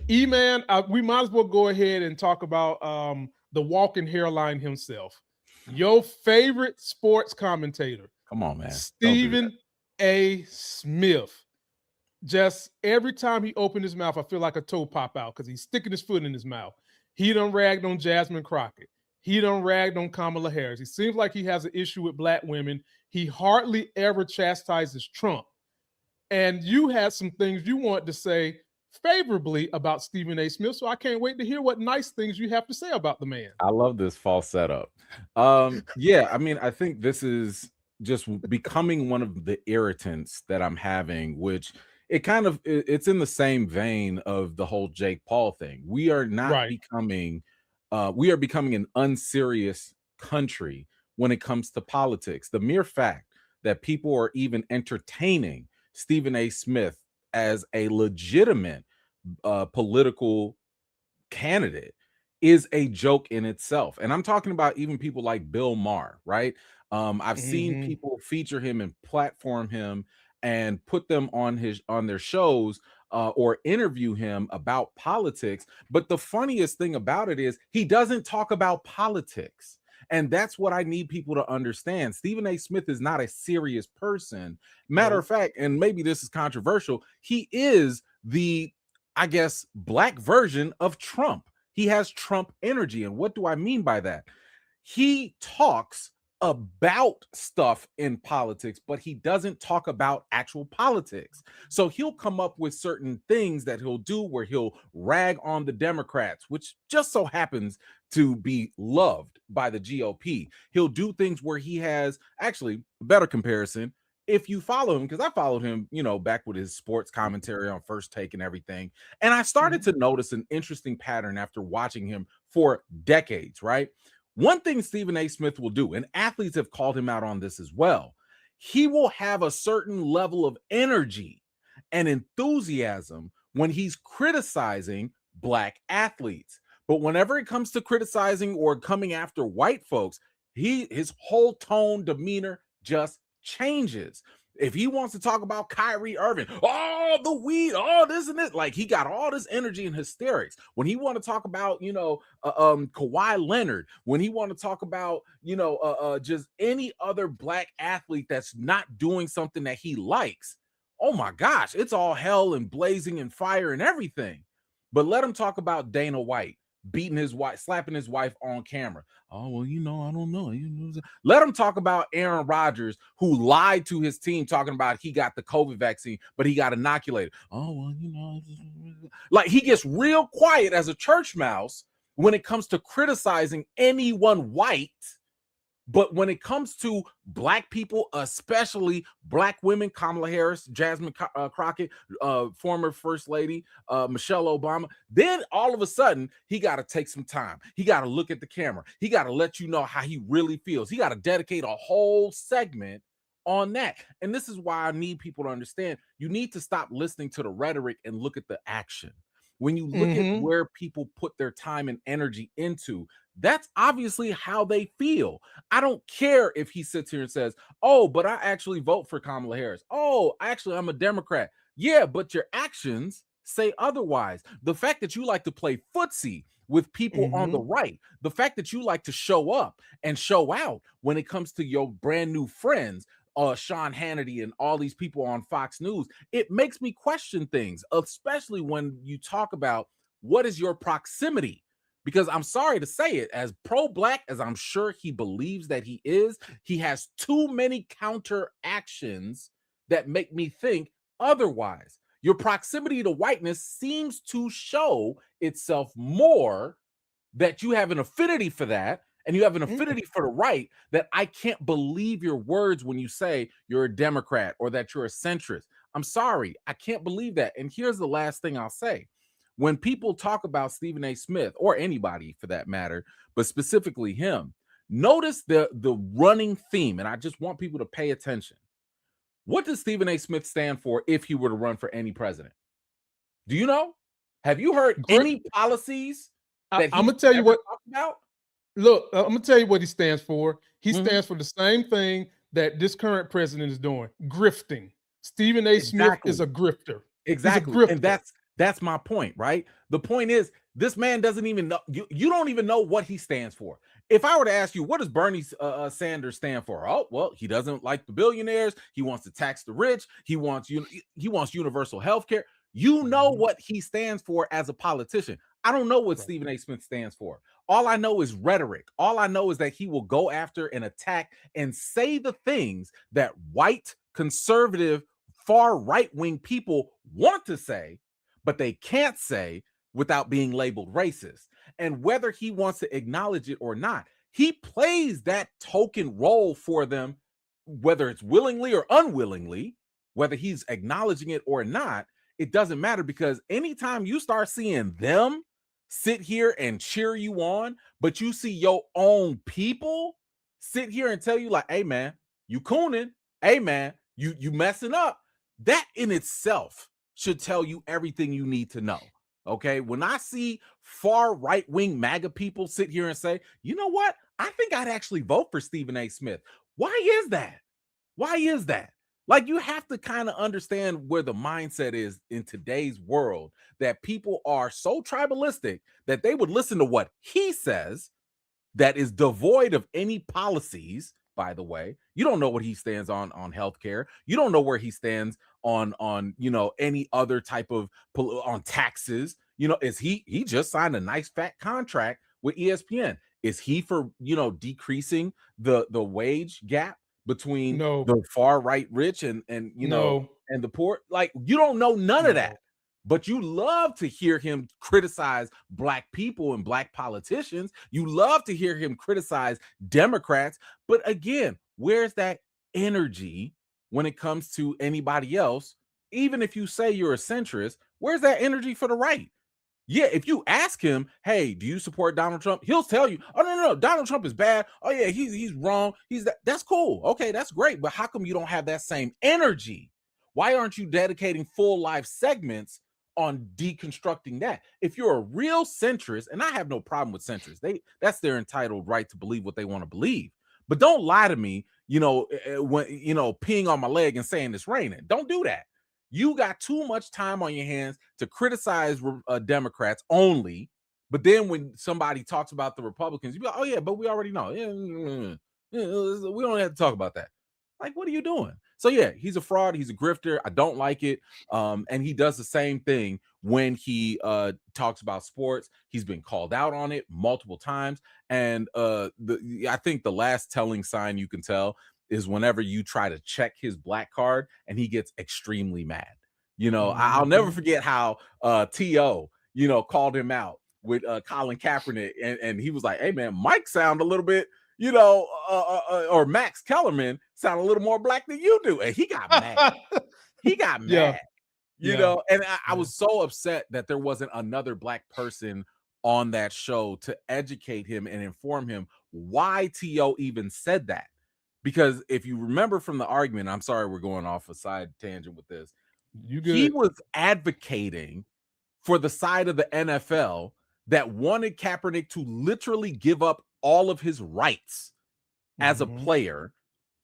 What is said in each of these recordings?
E-Man, we might as well go ahead and talk about the walking hairline himself. Your favorite sports commentator, Come on, man. Don't do that. Stephen A. Smith. Just every time he opened his mouth, I feel like a toe pop out because he's sticking his foot in his mouth. He done ragged on Jasmine Crockett. He done ragged on Kamala Harris. He seems like he has an issue with black women. He hardly ever chastises Trump. And you had some things you wanted to say favorably about Stephen A. Smith. So I can't wait to hear what nice things you have to say about the man. I love this false setup. Yeah, I mean, I think this is just becoming one of the irritants that I'm having, which it's in the same vein of the whole Jake Paul thing. We are Right. becoming an unserious country when it comes to politics. The mere fact that people are even entertaining Stephen A. Smith as a legitimate political candidate is a joke in itself. And I'm talking about even people like Bill Maher, right? I've seen Mm-hmm. people feature him and platform him and put them on their shows or interview him about politics. But the funniest thing about it is he doesn't talk about politics. And that's what I need people to understand. Stephen A. Smith is not a serious person. Matter of No. fact, and maybe this is controversial, he is the, I guess, black version of Trump. He has Trump energy. And what do I mean by that? He talks about stuff in politics, but he doesn't talk about actual politics. So he'll come up with certain things that he'll do where he'll rag on the Democrats, which just so happens to be loved by the GOP. He'll do things where he has actually a better comparison. If you follow him, because I followed him, back with his sports commentary on First Take and everything. And I started Mhm. to notice an interesting pattern after watching him for decades, right? One thing Stephen A. Smith will do, and athletes have called him out on this as well, he will have a certain level of energy and enthusiasm when he's criticizing black athletes. But whenever it comes to criticizing or coming after white folks, his whole tone, demeanor just changes. If he wants to talk about Kyrie Irving, oh, the weed, oh, this and this, like he got all this energy and hysterics. When he want to talk about, Kawhi Leonard, when he want to talk about, just any other black athlete that's not doing something that he likes, oh my gosh, it's all hell and blazing and fire and everything. But let him talk about Dana White beating his wife, slapping his wife on camera. Oh, well, I don't know. Let him talk about Aaron Rodgers, who lied to his team talking about he got the COVID vaccine, but he got inoculated. Oh, well, like he gets real quiet as a church mouse when it comes to criticizing anyone white. But when it comes to black people, especially black women, Kamala Harris, Jasmine Crockett, former First Lady, Michelle Obama, then all of a sudden, he got to take some time. He got to look at the camera. He got to let you know how he really feels. He got to dedicate a whole segment on that. And this is why I need people to understand you need to stop listening to the rhetoric and look at the action. When you look at Mm-hmm. where people put their time and energy into, that's obviously how they feel. I don't care if he sits here and says, oh, but I actually vote for Kamala Harris. Oh, actually, I'm a Democrat. Yeah, but your actions say otherwise. The fact that you like to play footsie with people on the Mm-hmm. right, the fact that you like to show up and show out when it comes to your brand new friends, Sean Hannity and all these people on Fox News, it makes me question things, especially when you talk about what is your proximity. Because I'm sorry to say it, as pro-black as I'm sure he believes that he is, he has too many counteractions that make me think otherwise. Your proximity to whiteness seems to show itself more that you have an affinity for that and you have an affinity for the right, that I can't believe your words when you say you're a Democrat or that you're a centrist. I'm sorry, I can't believe that. And here's the last thing I'll say. When people talk about Stephen A. Smith, or anybody for that matter, but specifically him, notice the running theme, and I just want people to pay attention. What does Stephen A. Smith stand for if he were to run for any president? Do you know? Have you heard Great. any policies that I'm he's gonna tell you ever what. talked about? Look, I'm gonna tell you what he stands for. He Mhm. stands for the same thing that this current president is doing: grifting. Stephen A. Smith is Exactly. a grifter. He's a Exactly. And grifter. That's my point, right? The point is, this man doesn't even know. You don't even know what he stands for. If I were to ask you, what does Bernie Sanders stand for? Oh, well, he doesn't like the billionaires. He wants to tax the rich. He wants universal health care. You know Mhm. what he stands for as a politician. I don't know what Right. Stephen A. Smith stands for. All I know is rhetoric. All I know is that he will go after and attack and say the things that white, conservative, far right wing people want to say, but they can't say without being labeled racist. And whether he wants to acknowledge it or not, he plays that token role for them, whether it's willingly or unwillingly, whether he's acknowledging it or not. It doesn't matter, because anytime you start seeing them sit here and cheer you on, but you see your own people sit here and tell you, like, hey man, you cooning, hey man, you messing up, that in itself should tell you everything you need to know. Okay. When I see far right wing MAGA people sit here and say, you know what? I think I'd actually vote for Stephen A. Smith. Why is that? Why is that? Like, you have to kind of understand where the mindset is in today's world, that people are so tribalistic that they would listen to what he says, that is devoid of any policies. By the way, you don't know what he stands on healthcare. You don't know where he stands on any other type of on taxes. Is he just signed a nice fat contract with ESPN? Is he for decreasing the wage gap between No, the far right rich no, and the poor? Like, you don't know none of that, no. but you love to hear him criticize black people and black politicians. You love to hear him criticize Democrats. But again, where's that energy when it comes to anybody else? Even if you say you're a centrist, where's that energy for the right? Yeah, if you ask him, hey, do you support Donald Trump? He'll tell you, oh no, Donald Trump is bad. Oh yeah, he's wrong. That's cool. Okay, that's great. But how come you don't have that same energy? Why aren't you dedicating full live segments on deconstructing that? If you're a real centrist, and I have no problem with centrists, that's their entitled right to believe what they want to believe. But don't lie to me, when peeing on my leg and saying it's raining. Don't do that. You got too much time on your hands to criticize Democrats only. But then when somebody talks about the Republicans, you be like, oh yeah, but we already know. We don't have to talk about that. Like, what are you doing? So yeah, he's a fraud. He's a grifter. I don't like it. And he does the same thing when he talks about sports. He's been called out on it multiple times. And I think the last telling sign you can tell is whenever you try to check his black card and he gets extremely mad. I'll never Mhm. forget how T.O., called him out with Colin Kaepernick. And he was like, hey, man, Mike sound a little bit, or Max Kellerman sound a little more black than you do. And he got mad. He got Yeah, mad, yeah, and I yeah. was so upset that there wasn't another black person on that show to educate him and inform him why T.O. even said that. Because if you remember from the argument, I'm sorry, we're going off a side tangent with this. You He good. was advocating for the side of the NFL that wanted Kaepernick to literally give up all of his rights as a Mhm. player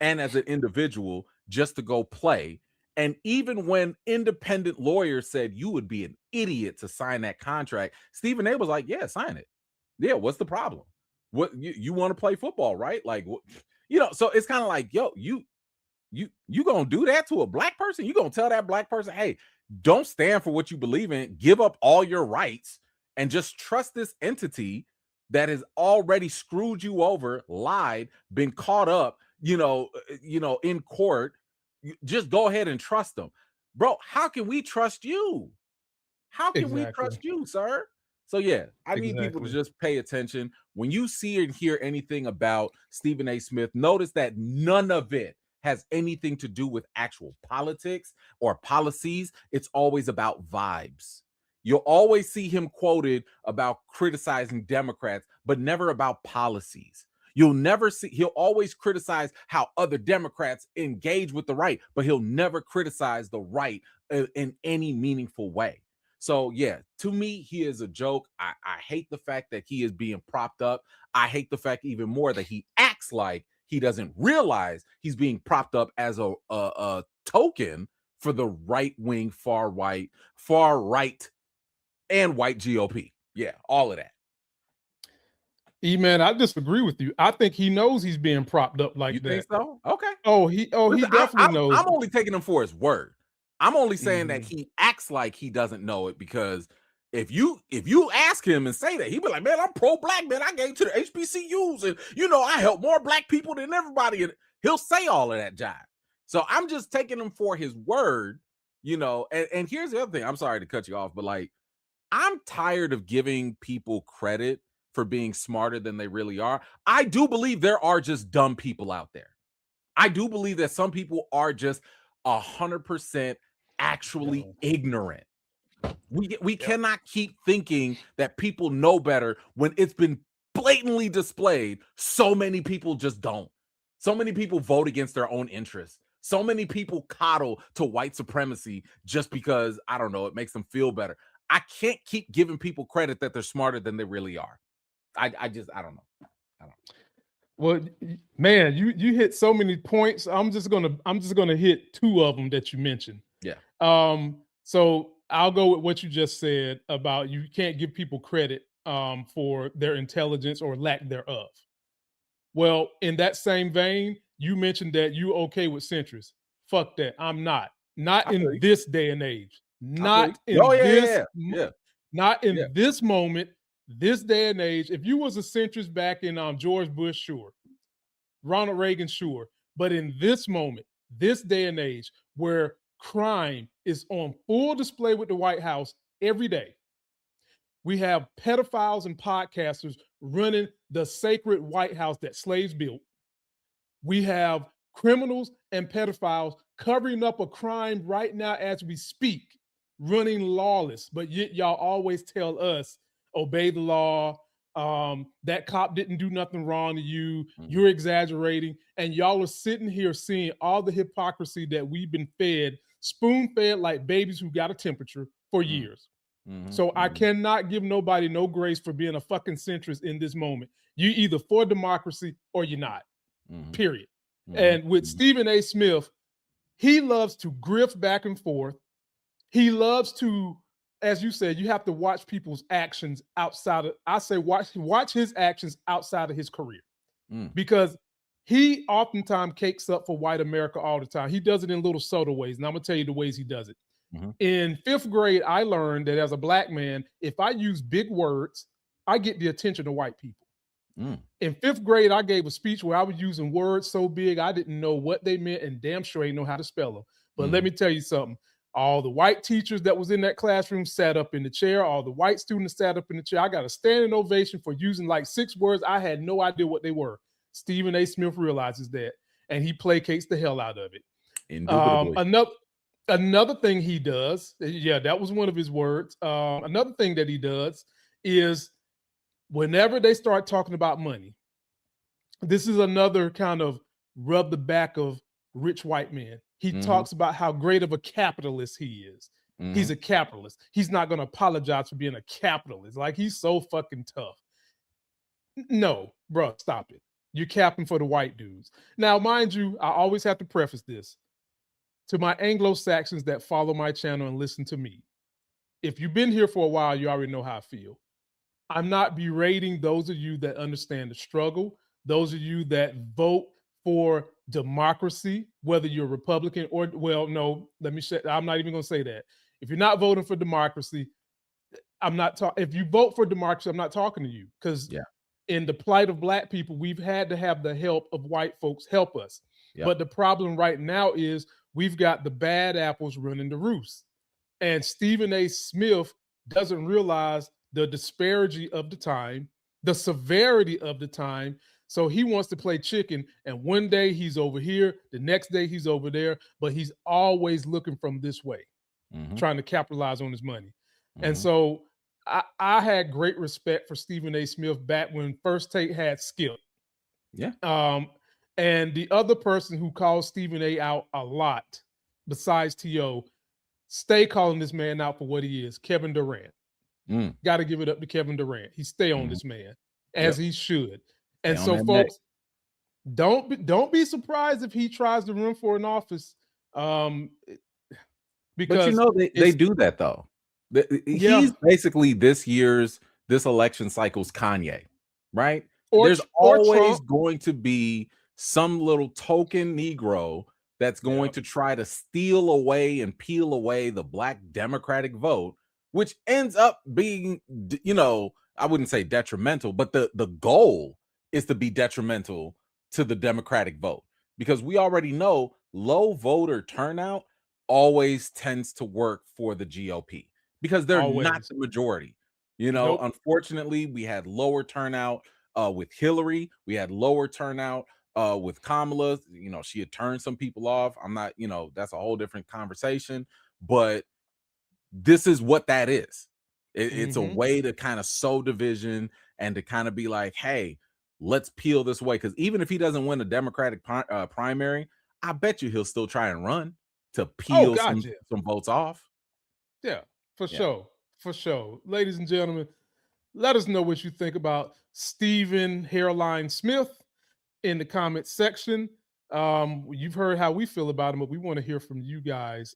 and as an individual just to go play. And even when independent lawyers said you would be an idiot to sign that contract, Stephen A was like, yeah, sign it. Yeah, what's the problem? What you want to play football, right? Like, so it's kind of like, yo, you gonna do that to a black person? You gonna tell that black person, hey, don't stand for what you believe in, give up all your rights, and just trust this entity that has already screwed you over, lied, been caught up, in court. Just go ahead and trust them. Bro, how can we trust you? How can we trust Exactly. you, sir? So yeah, I need people to Exactly. just pay attention. When you see and hear anything about Stephen A. Smith, notice that none of it has anything to do with actual politics or policies. It's always about vibes. You'll always see him quoted about criticizing Democrats, but never about policies. You'll never see, he'll always criticize how other Democrats engage with the right, but he'll never criticize the right in any meaningful way. So yeah, to me, he is a joke. I hate the fact that he is being propped up. I hate the fact even more that he acts like he doesn't realize he's being propped up as a token for the right wing, far right and white GOP. Yeah, all of that. E-Man, I disagree with you. I think he knows he's being propped up like You think that. so? Okay. He Listen, definitely knows. I'm only taking him for his word. I'm only saying that Mhm. he acts like he doesn't know it, because if you ask him and say that, he'd be like, man, I'm pro-black, man. I gave to the HBCUs, and I help more black people than everybody. And he'll say all of that jive. So I'm just taking him for his word, and here's the other thing. I'm sorry to cut you off, but like, I'm tired of giving people credit for being smarter than they really are. I do believe there are just dumb people out there. I do believe that some people are just 100% actually ignorant. We cannot keep thinking that people know better when it's been blatantly displayed. So many people just don't. So many people vote against their own interests. So many people coddle to white supremacy just because, I don't know, it makes them feel better. I can't keep giving people credit that they're smarter than they really are. I don't know. Well, man, you hit so many points. I'm just gonna hit two of them that you mentioned. Yeah. So I'll go with what you just said about you can't give people credit for their intelligence or lack thereof. Well, in that same vein, you mentioned that you okay with centrists. Fuck that. I'm not. Not I feel in you. this day and age. I feel you. Not in Oh, this. yeah. Not in Yeah. this moment. This day and age. If you was a centrist back in George Bush, sure. Ronald Reagan, sure. But in this moment, this day and age, where crime is on full display with the White House every day, we have pedophiles and podcasters running the sacred White House that slaves built. We have criminals and pedophiles covering up a crime right now as we speak, running lawless. But yet y'all always tell us, obey the law. That cop didn't do nothing wrong to you. You're exaggerating. And y'all are sitting here seeing all the hypocrisy that we've been fed, spoon fed like babies who got a temperature for years. So I cannot give nobody no grace for being a fucking centrist in this moment. You either for democracy or you're not. Period. And with Stephen A. Smith, he loves to grift back and forth. He loves to, as you said, you have to watch people's actions outside of, I say watch his actions outside of his career. Because he oftentimes cakes up for white America all the time. He does it in little subtle ways. And I'm gonna tell you the ways he does it. In 5th grade, I learned that as a black man, if I use big words, I get the attention of white people. In 5th grade, I gave a speech where I was using words so big I didn't know what they meant, and damn sure ain't know how to spell them. But let me tell you something. All the white teachers that was in that classroom sat up in the chair. All the white students sat up in the chair. I got a standing ovation for using like 6 words. I had no idea what they were. Stephen A. Smith realizes that, and he placates the hell out of it. Indubitably. Another thing he does, yeah, that was one of his words. Another thing that he does is whenever they start talking about money, this is another kind of rub the back of rich white men. He talks about how great of a capitalist he is. He's a capitalist. He's not going to apologize for being a capitalist. Like, he's so fucking tough. No, bro, stop it. You're capping for the white dudes. Now, mind you, I always have to preface this to my Anglo-Saxons that follow my channel and listen to me. If you've been here for a while, you already know how I feel. I'm not berating those of you that understand the struggle, those of you that vote for democracy, whether you're Republican or, well, no, I'm not even going to say that. If you're not voting for democracy, I'm not talking. If you vote for democracy, I'm not talking to you, because in the plight of black people, we've had to have the help of white folks help us. But the problem right now is we've got the bad apples running the roost. And Stephen A. Smith doesn't realize the disparity of the time, the severity of the time. So he wants to play chicken. And one day he's over here, the next day he's over there, but he's always looking from this way, trying to capitalize on his money. And so I had great respect for Stephen A. Smith back when First Take had Skip. And the other person who calls Stephen A. out a lot, besides T.O., stay calling this man out for what he is, Kevin Durant. Got to give it up to Kevin Durant. He stay on this man, as he should. And so, folks, don't be surprised if he tries to run for an office. Because but they do that though. He's Yeah. basically this election cycle's Kanye, right? Or There's or always Trump. going to be some little token Negro that's going Yeah. to try to steal away and peel away the black Democratic vote, which ends up being, I wouldn't say detrimental, but the goal is to be detrimental to the Democratic vote, because we already know low voter turnout always tends to work for the GOP because they're not Always. the majority. Nope. Unfortunately, we had lower turnout with Hillary. We had lower turnout with Kamala. She had turned some people off. I'm not, that's a whole different conversation. But this is what that is. It's a Mm-hmm. way to kind of sow division and to kind of be like, hey, let's peel this away. Because even if he doesn't win a Democratic primary, I bet you he'll still try and run to Oh peel God, some yeah. some votes off. Yeah, for Yeah. sure. For sure. Ladies and gentlemen, let us know what you think about Stephen Hairline Smith in the comments section. You've heard how we feel about him, but we want to hear from you guys